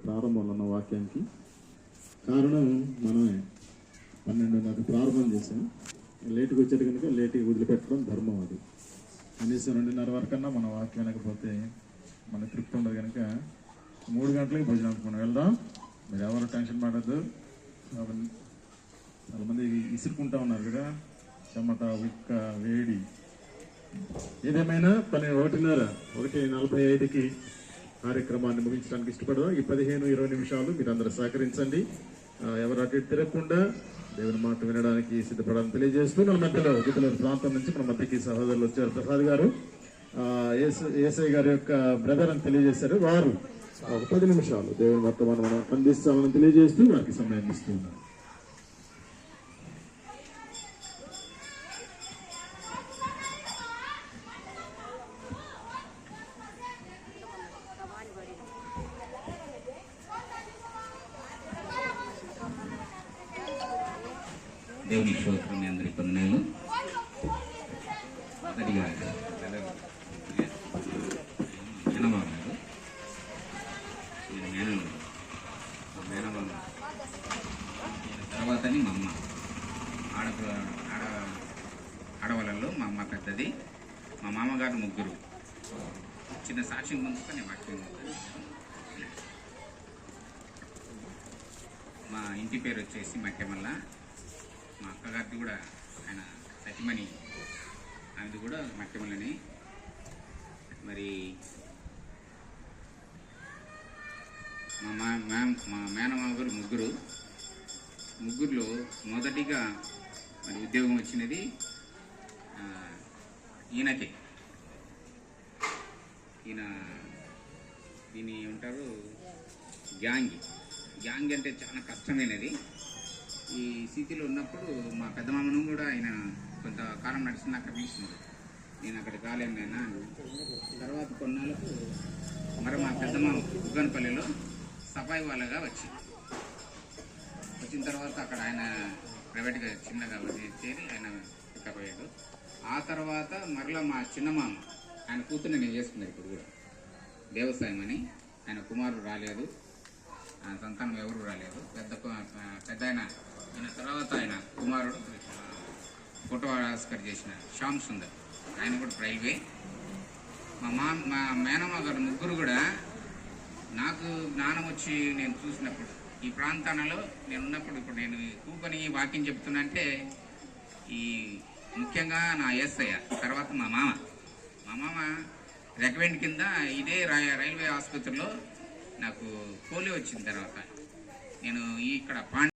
ప్రారంభంలో ఉన్న వాక్యానికి కారణం మనమే. 12:30 ప్రారంభం చేసాం. లేటుగా వచ్చాడు కనుక లేటుగా వదిలిపెట్టడం ధర్మం. అది కనీసం 2:30 వరకన్నా మన వాక్యం వినకపోతే మన తృప్తి ఉండదు. కనుక 3 గంటలకి భోజనానికి మనం వెళ్దాం. మీరు ఎవరు టెన్షన్ పడద్దు. చాలామంది ఇసురుకుంటా ఉన్నారు కదా, చెమట, ఉక్క, వేడి. ఏదేమైనా 1:45కి కార్యక్రమాన్ని ముగించడానికి ఇష్టపడదాం. ఈ 15-20 నిమిషాలు మీరు అందరూ సహకరించండి. ఎవరు అటు ఇటు తిరగకుండా దేవుని మాట వినడానికి సిద్ధపడాలని తెలియజేస్తూ, మన మధ్యలో గిద్దలూరు ప్రాంతం నుంచి మన మధ్యకి సహోదరులు వచ్చారు. ప్రసాద్ గారు ఏసై గారి యొక్క బ్రదర్ అని తెలియజేశారు. వారు ఒక 10 నిమిషాలు దేవుని వర్తమానం మనం అందిస్తామని తెలియజేస్తూ వారికి సమయం ఇస్తున్నారు. దేవుని స్తోత్రం. మీ అందరి కొందనాలు. మొదటిగా మేనమామగారు, మేనమామ తర్వాతని మా అమ్మ. ఆడవాళ్ళలో మా అమ్మ పెద్దది, మా మామగారు ముగ్గురు. చిన్న సాక్ష్యం ముందుకొని వాక్యం. మా ఇంటి పేరు వచ్చేసి మట్టెమల్ల. మా అక్కగారిది కూడా, ఆయన సతిమణి, ఆమెది కూడా మట్టెమల్లని. మరి మా మేనమామ గారు ముగ్గురులో మొదటిగా మరి ఉద్యోగం వచ్చినది ఈయనకే. ఈయన దీన్ని ఏమంటారు, గ్యాంగ్ అంటే చాలా కష్టమైనది. ఈ స్థితిలో ఉన్నప్పుడు మా పెద్ద మామను కూడా ఆయన కొంతకాలం నడిచింది, అక్కడ పిలిచింది. నేను అక్కడ కాలేను అయినా. తర్వాత కొన్నాళ్ళకు మరి మా పెద్ద మామ ఉగ్గనపల్లిలో సఫాయి వాళ్ళగా వచ్చిన తర్వాత అక్కడ ఆయన ప్రైవేట్గా చిన్నగా చేరి ఆయన ఎక్కపోయాడు. ఆ తర్వాత మరలా మా చిన్న మామ, ఆయన కూతుర్ని నేను చేసుకున్నాను ఇప్పుడు కూడా, వ్యవసాయం అని. ఆయన కుమారుడు రాలేదు, ఆయన సంతానం ఎవరు రాలేదు. పెద్ద ఆయన తర్వాత ఆయన కుమారుడు ఫోటో ఆస్కర్ చేసిన శ్యామ్ సుందర్, ఆయన కూడా రైల్వే. మా మేనమ్మ గారు ముగ్గురు కూడా నాకు జ్ఞానం వచ్చి నేను చూసినప్పుడు, ఈ ప్రాంతాలలో నేను ఉన్నప్పుడు, ఇప్పుడు నేను కూకొని వాకింగ్ చెప్తున్నా అంటే ఈ ముఖ్యంగా నా ఎస్ఐ, తర్వాత మా మామ రికమెండ్ కింద ఇదే రైల్వే ఆసుపత్రిలో నాకు పోలియో వచ్చిన తర్వాత నేను ఇక్కడ